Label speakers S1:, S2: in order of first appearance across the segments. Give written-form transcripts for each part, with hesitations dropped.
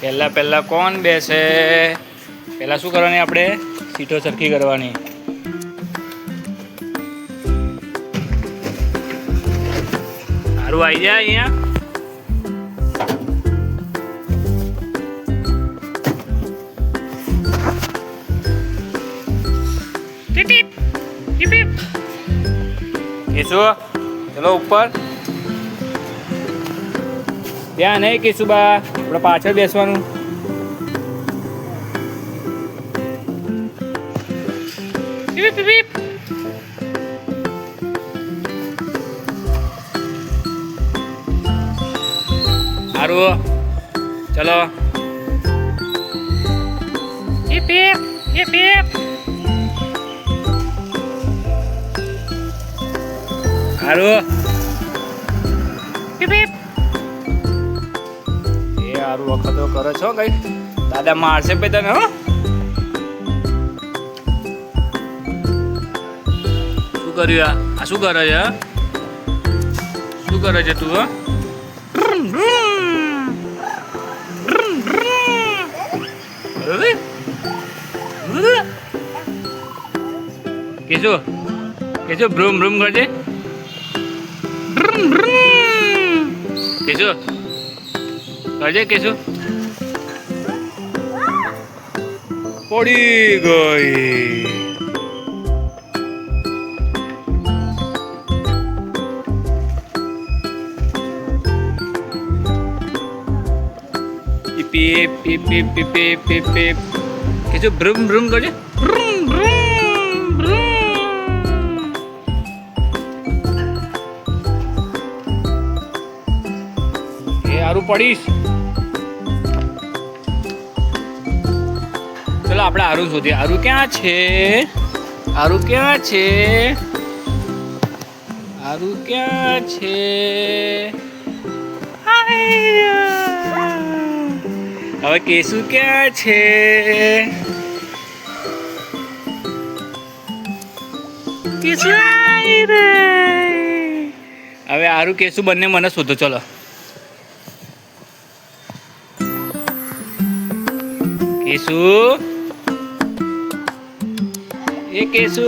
S1: પહેલા કોણ બેસે? પહેલા શું કરવાની આપણે? સીટો સરખી કરવાની. સારું આવી જાય અહીંયા. કેશુ ચલો ઉપર. ત્યાં નહીં કેશુબા, આપણે પાછળ બેસવાનું. સારું ચલો. સારું સારું વખતો કરો છો કઈ દાદા મારશે પે તને. હો શું કર્યું? આ શું કરે છે? શું કરે છે તું? કેશુ કેશુ ભ્રૂમ ભ્રૂમ કરજે. કેશુ કરજે. કેશુ પડી ગઈ. પીપ પીપ પીપ પીપ પીપ પીપ પીપ. કેશુ ભ્રૂમ ભ્રૂમ કરજે. ભ્રૂમ ભ્રૂમ ભ્રૂમ. એ હારું પડીશ. ચલો આપણે હારું શોધીએ. હારું ક્યાં છે? હારું ક્યાં છે? હારું ક્યાં છે? હવે કેશુ ક્યાં છે? કેશુ આવી રે. હવે હારું કેશુ બંને મને શોધો. ચલો કેશુ એ કેશુ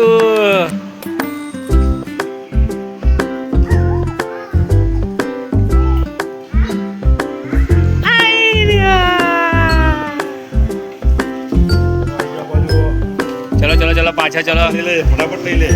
S1: ચલો ચલો ચલો પાછા ચલો.
S2: ફટાફટ લઈ લે.